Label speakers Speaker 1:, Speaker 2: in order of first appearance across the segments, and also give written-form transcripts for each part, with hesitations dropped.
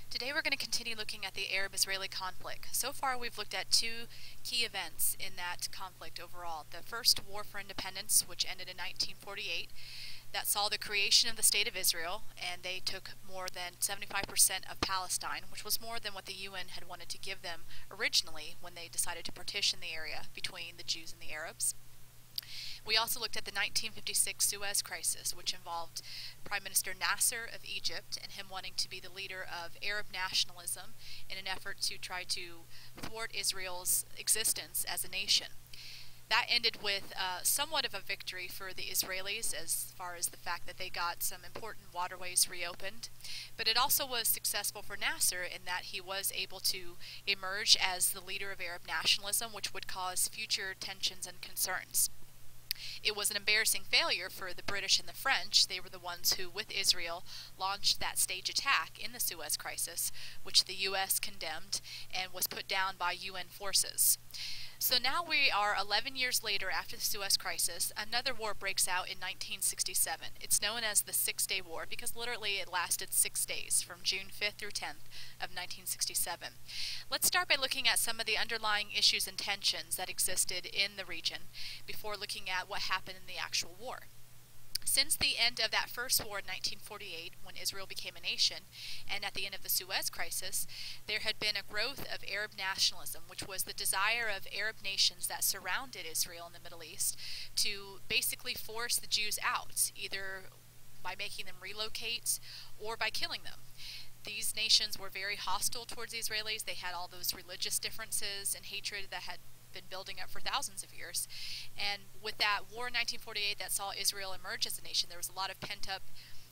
Speaker 1: Today we're going to continue looking at the Arab-Israeli conflict. So far we've looked at two key events in that conflict overall. The first war for independence, which ended in 1948, that saw the creation of the State of Israel, and they took more than 75% of Palestine, which was more than what the UN had wanted to give them originally when they decided to partition the area between the Jews and the Arabs. We also looked at the 1956 Suez Crisis, which involved Prime Minister Nasser of Egypt and him wanting to be the leader of Arab nationalism in an effort to try to thwart Israel's existence as a nation. That ended with somewhat of a victory for the Israelis as far as the fact that they got some important waterways reopened. But it also was successful for Nasser in that he was able to emerge as the leader of Arab nationalism, which would cause future tensions and concerns. It was an embarrassing failure for the British and the French. They were the ones who, with Israel, launched that stage attack in the Suez Crisis, which the U.S. condemned and was put down by UN forces. So now we are 11 years later after the Suez Crisis. Another war breaks out in 1967. It's known as the Six-Day War because literally it lasted 6 days, from June 5th through 10th of 1967. Let's start by looking at some of the underlying issues and tensions that existed in the region before looking at what happened in the actual war. Since the end of that first war in 1948, when Israel became a nation, and at the end of the Suez Crisis, there had been a growth of Arab nationalism, which was the desire of Arab nations that surrounded Israel in the Middle East to basically force the Jews out, either by making them relocate or by killing them. These nations were very hostile towards the Israelis. They had all those religious differences and hatred that had been building up for thousands of years. And with that war in 1948 that saw Israel emerge as a nation, there was a lot of pent-up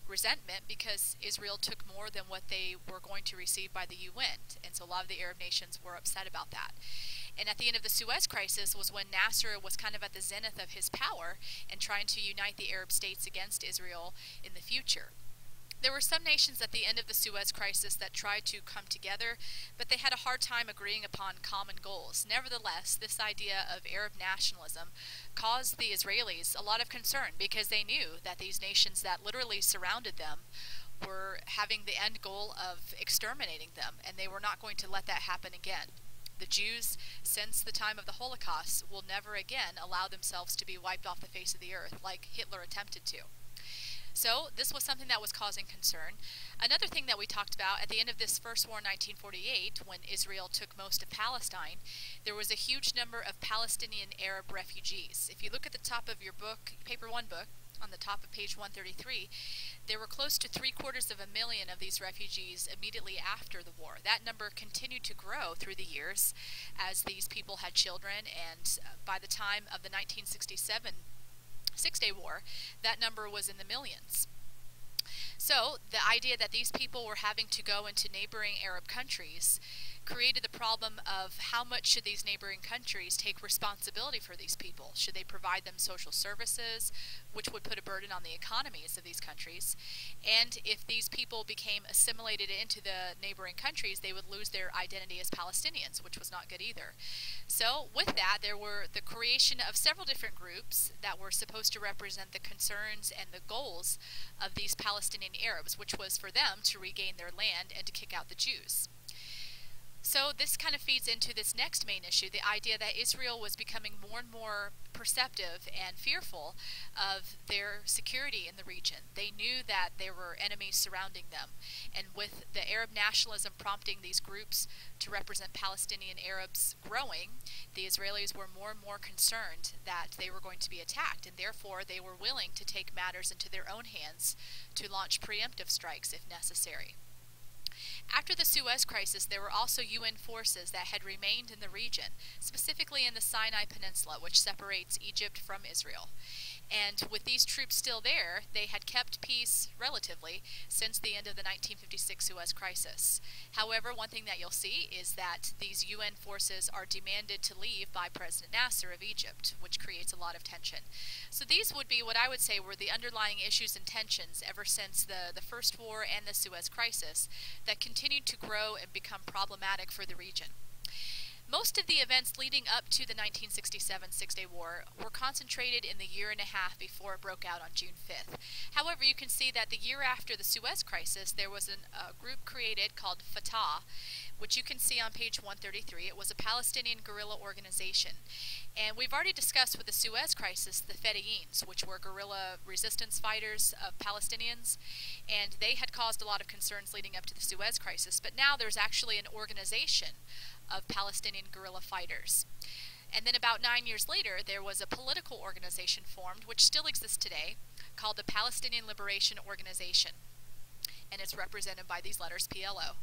Speaker 1: resentment because Israel took more than what they were going to receive by the UN. And so a lot of the Arab nations were upset about that. And at the end of the Suez Crisis was when Nasser was kind of at the zenith of his power and trying to unite the Arab states against Israel in the future. There were some nations at the end of the Suez Crisis that tried to come together, but they had a hard time agreeing upon common goals. Nevertheless, this idea of Arab nationalism caused the Israelis a lot of concern because they knew that these nations that literally surrounded them were having the end goal of exterminating them, and they were not going to let that happen again. The Jews, since the time of the Holocaust, will never again allow themselves to be wiped off the face of the earth like Hitler attempted to. So this was something that was causing concern. Another thing that we talked about at the end of this first war in 1948, when Israel took most of Palestine, there was a huge number of Palestinian Arab refugees. If you look at the top of your book, paper one book, on the top of page 133, there were close to 750,000 of these refugees immediately after the war. That number continued to grow through the years as these people had children, and by the time of the 1967 Six-Day War, that number was in the millions. So the idea that these people were having to go into neighboring Arab countries created the problem of how much should these neighboring countries take responsibility for these people? Should they provide them social services, which would put a burden on the economies of these countries? And if these people became assimilated into the neighboring countries, they would lose their identity as Palestinians, which was not good either. So with that, there were the creation of several different groups that were supposed to represent the concerns and the goals of these Palestinian Arabs, which was for them to regain their land and to kick out the Jews. So this kind of feeds into this next main issue, the idea that Israel was becoming more and more perceptive and fearful of their security in the region. They knew that there were enemies surrounding them, and with the Arab nationalism prompting these groups to represent Palestinian Arabs growing, the Israelis were more and more concerned that they were going to be attacked, and therefore they were willing to take matters into their own hands to launch preemptive strikes if necessary. After the Suez Crisis, there were also UN forces that had remained in the region, specifically in the Sinai Peninsula, which separates Egypt from Israel. And with these troops still there, they had kept peace, relatively, since the end of the 1956 Suez Crisis. However, one thing that you'll see is that these UN forces are demanded to leave by President Nasser of Egypt, which creates a lot of tension. So these would be what I would say were the underlying issues and tensions ever since the First War and the Suez Crisis that continued to grow and become problematic for the region. Most of the events leading up to the 1967 Six-Day War were concentrated in the year and a half before it broke out on June 5th. However, you can see that the year after the Suez Crisis, there was a group created called Fatah, which you can see on page 133. It was a Palestinian guerrilla organization. And we've already discussed with the Suez Crisis the Fedayins, which were guerrilla resistance fighters of Palestinians, and they had caused a lot of concerns leading up to the Suez Crisis. But now there's actually an organization of Palestinian guerrilla fighters. And then about 9 years later, there was a political organization formed, which still exists today, called the Palestinian Liberation Organization. And it's represented by these letters, PLO.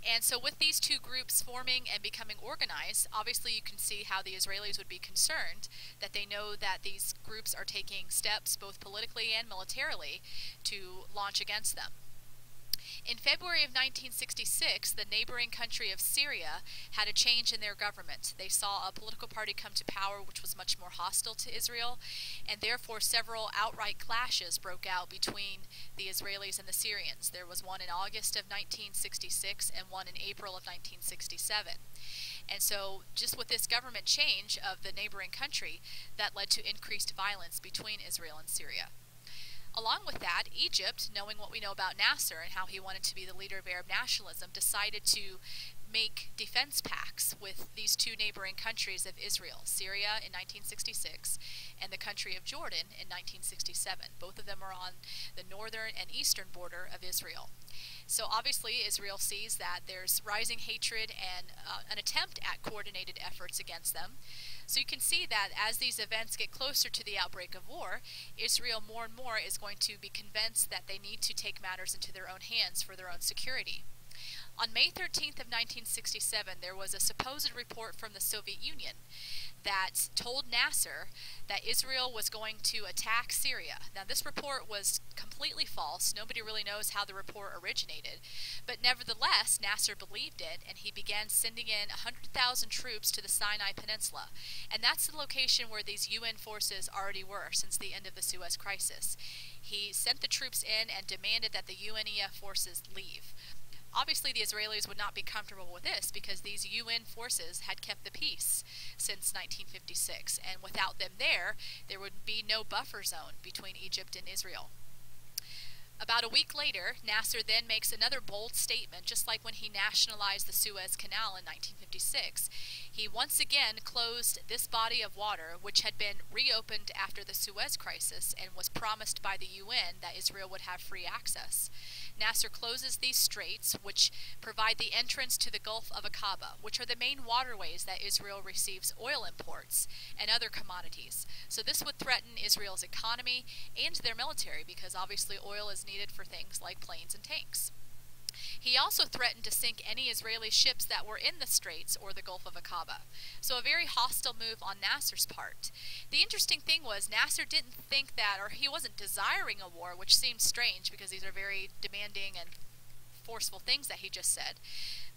Speaker 1: And so with these two groups forming and becoming organized, obviously you can see how the Israelis would be concerned that they know that these groups are taking steps, both politically and militarily, to launch against them. In February of 1966, the neighboring country of Syria had a change in their government. They saw a political party come to power which was much more hostile to Israel, and therefore several outright clashes broke out between the Israelis and the Syrians. There was one in August of 1966 and one in April of 1967. And so just with this government change of the neighboring country, that led to increased violence between Israel and Syria. Along with that, Egypt, knowing what we know about Nasser and how he wanted to be the leader of Arab nationalism, decided to make defense pacts with these two neighboring countries of Israel, Syria in 1966 and the country of Jordan in 1967. Both of them are on the northern and eastern border of Israel. So obviously Israel sees that there's rising hatred and an attempt at coordinated efforts against them. So you can see that as these events get closer to the outbreak of war, Israel more and more is going to be convinced that they need to take matters into their own hands for their own security. On May 13th of 1967, there was a supposed report from the Soviet Union that told Nasser that Israel was going to attack Syria. Now, this report was completely false. Nobody really knows how the report originated. But nevertheless, Nasser believed it, and he began sending in 100,000 troops to the Sinai Peninsula. And that's the location where these UN forces already were since the end of the Suez Crisis. He sent the troops in and demanded that the UNEF forces leave. Obviously, the Israelis would not be comfortable with this because these UN forces had kept the peace since 1956, and without them there would be no buffer zone between Egypt and Israel. About a week later, Nasser then makes another bold statement, just like when he nationalized the Suez Canal in 1956. He once again closed this body of water, which had been reopened after the Suez Crisis and was promised by the UN that Israel would have free access. Nasser closes these straits, which provide the entrance to the Gulf of Aqaba, which are the main waterways that Israel receives oil imports and other commodities. So this would threaten Israel's economy and their military, because obviously oil is needed for things like planes and tanks. He also threatened to sink any Israeli ships that were in the straits or the Gulf of Aqaba. So a very hostile move on Nasser's part. The interesting thing was Nasser didn't think that, or he wasn't desiring a war, which seems strange because these are very demanding and forceful things that he just said.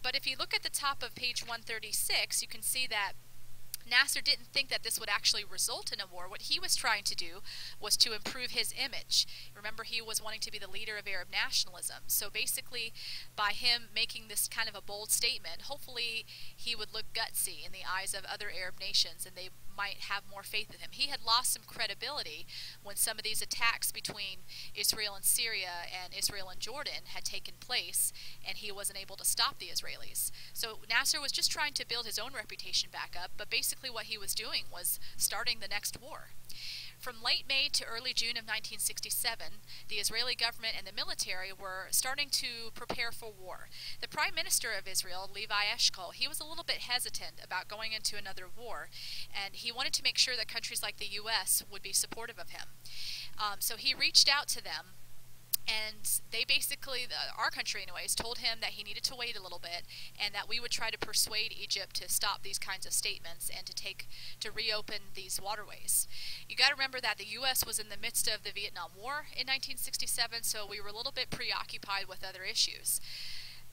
Speaker 1: But if you look at the top of page 136, you can see that Nasser didn't think that this would actually result in a war. What he was trying to do was to improve his image. Remember, he was wanting to be the leader of Arab nationalism. So basically, by him making this kind of a bold statement, hopefully he would look gutsy in the eyes of other Arab nations and they might have more faith in him. He had lost some credibility when some of these attacks between Israel and Syria and Israel and Jordan had taken place, and he wasn't able to stop the Israelis. So Nasser was just trying to build his own reputation back up, but basically what he was doing was starting the next war. From late May to early June of 1967, the Israeli government and the military were starting to prepare for war. The Prime Minister of Israel, Levi Eshkol, he was a little bit hesitant about going into another war, and he wanted to make sure that countries like the U.S. would be supportive of him. So he reached out to them, and they basically, our country anyways, told him that he needed to wait a little bit and that we would try to persuade Egypt to stop these kinds of statements and to reopen these waterways. You got to remember that the U.S. was in the midst of the Vietnam War in 1967, so we were a little bit preoccupied with other issues.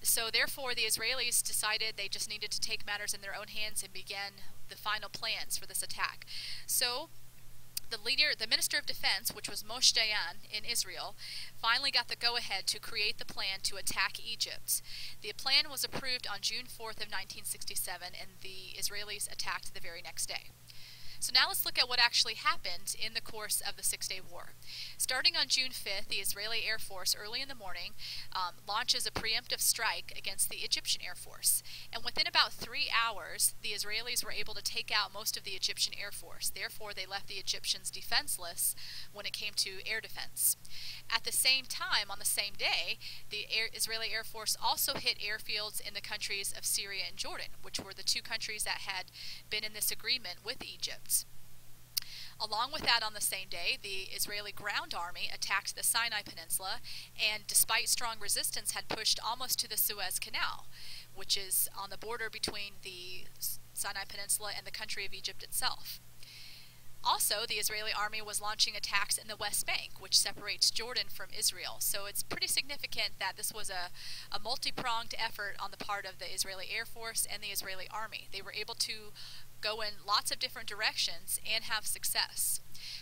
Speaker 1: So therefore, the Israelis decided they just needed to take matters in their own hands and begin the final plans for this attack. So The Minister of Defense, which was Moshe Dayan in Israel, finally got the go-ahead to create the plan to attack Egypt. The plan was approved on June 4th of 1967, and the Israelis attacked the very next day. So now let's look at what actually happened in the course of the Six-Day War. Starting on June 5th, the Israeli Air Force, early in the morning, launches a preemptive strike against the Egyptian Air Force. And within about 3 hours, the Israelis were able to take out most of the Egyptian Air Force. Therefore, they left the Egyptians defenseless when it came to air defense. At the same time, on the same day, the Israeli Air Force also hit airfields in the countries of Syria and Jordan, which were the two countries that had been in this agreement with Egypt. Along with that, on the same day, the Israeli ground army attacked the Sinai Peninsula and, despite strong resistance, had pushed almost to the Suez Canal, which is on the border between the Sinai Peninsula and the country of Egypt itself. Also, the Israeli army was launching attacks in the West Bank, which separates Jordan from Israel. So it's pretty significant that this was a multi-pronged effort on the part of the Israeli Air Force and the Israeli army. They were able to go in lots of different directions and have success.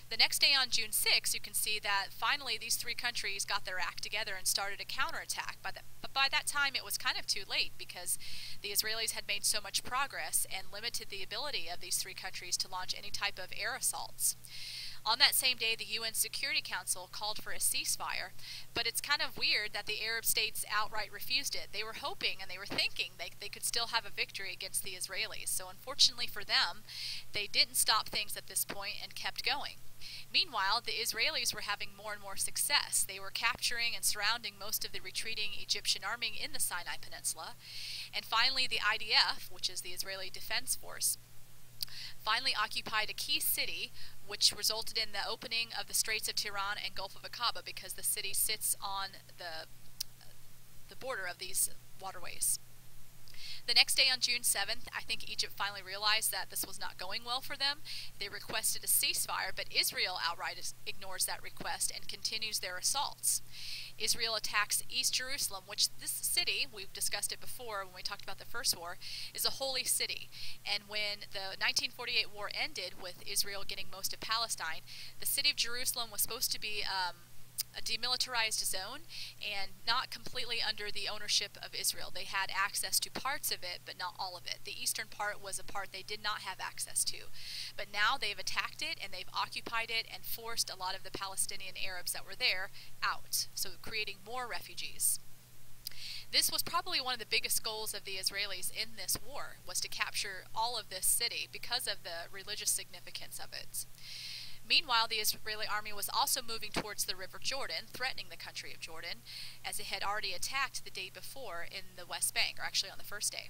Speaker 1: The next day, on June 6th, you can see that finally these three countries got their act together and started a counterattack. But by that time, it was kind of too late because the Israelis had made so much progress and limited the ability of these three countries to launch any type of air assaults. On that same day, the UN Security Council called for a ceasefire, but it's kind of weird that the Arab states outright refused it. They were hoping and they were thinking they could still have a victory against the Israelis. So unfortunately for them, they didn't stop things at this point and kept going. Meanwhile, the Israelis were having more and more success. They were capturing and surrounding most of the retreating Egyptian army in the Sinai Peninsula. And finally, the IDF, which is the Israeli Defense Force, finally occupied a key city, which resulted in the opening of the Straits of Tiran and Gulf of Aqaba, because the city sits on the border of these waterways. The next day, on June 7th, I think Egypt finally realized that this was not going well for them. They requested a ceasefire, but Israel outright ignores that request and continues their assaults. Israel attacks East Jerusalem, which this city, we've discussed it before when we talked about the First War, is a holy city. And when the 1948 war ended with Israel getting most of Palestine, the city of Jerusalem was supposed to be a demilitarized zone and not completely under the ownership of Israel. They had access to parts of it, but not all of it. The eastern part was a part they did not have access to. But now they've attacked it and they've occupied it and forced a lot of the Palestinian Arabs that were there out, so creating more refugees. This was probably one of the biggest goals of the Israelis in this war, was to capture all of this city because of the religious significance of it. Meanwhile, the Israeli army was also moving towards the River Jordan, threatening the country of Jordan, as it had already attacked the day before in the West Bank, or actually on the first day.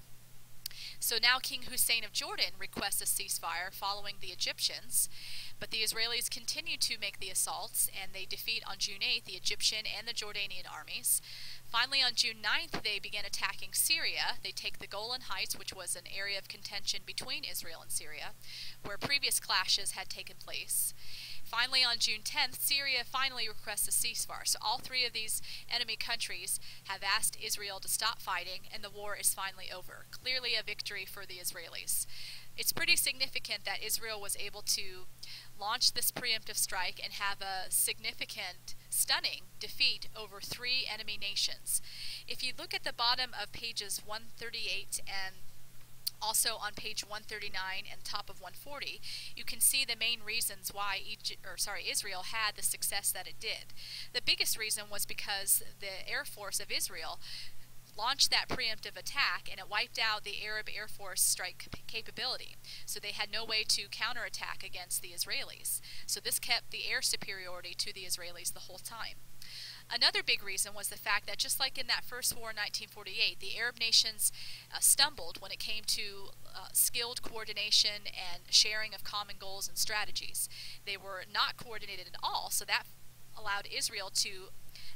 Speaker 1: So now King Hussein of Jordan requests a ceasefire following the Egyptians, but the Israelis continue to make the assaults, and they defeat on June 8th the Egyptian and the Jordanian armies. Finally, on June 9th, they began attacking Syria. They take the Golan Heights, which was an area of contention between Israel and Syria, where previous clashes had taken place. Finally, on June 10th, Syria finally requests a ceasefire. So all three of these enemy countries have asked Israel to stop fighting, and the war is finally over. Clearly a victory for the Israelis. It's pretty significant that Israel was able to launch this preemptive strike and have a significant, stunning defeat over three enemy nations. If you look at the bottom of pages 138 and also on page 139 and top of 140, you can see the main reasons why Israel had the success that it did. The biggest reason was because the Air Force of Israel launched that preemptive attack, and it wiped out the Arab Air Force strike capability. So they had no way to counterattack against the Israelis. So this kept the air superiority to the Israelis the whole time. Another big reason was the fact that, just like in that first war in 1948, the Arab nations stumbled when it came to skilled coordination and sharing of common goals and strategies. They were not coordinated at all, so that allowed Israel to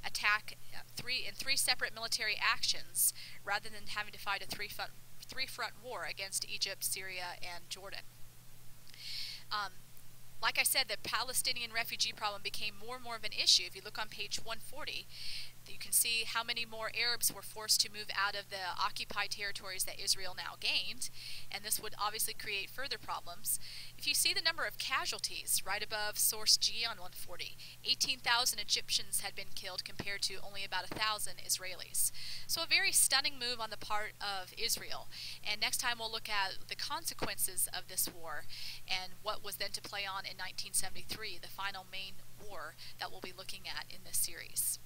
Speaker 1: attack in three separate military actions rather than having to fight a three-front war against Egypt, Syria, and Jordan. Like I said, the Palestinian refugee problem became more and more of an issue. If you look on page 140, you can see how many more Arabs were forced to move out of the occupied territories that Israel now gained, and this would obviously create further problems. If you see the number of casualties right above source G on 140, 18,000 Egyptians had been killed compared to only about 1,000 Israelis. So a very stunning move on the part of Israel. And next time we'll look at the consequences of this war and what was then to play on in 1973, the final main war that we'll be looking at in this series.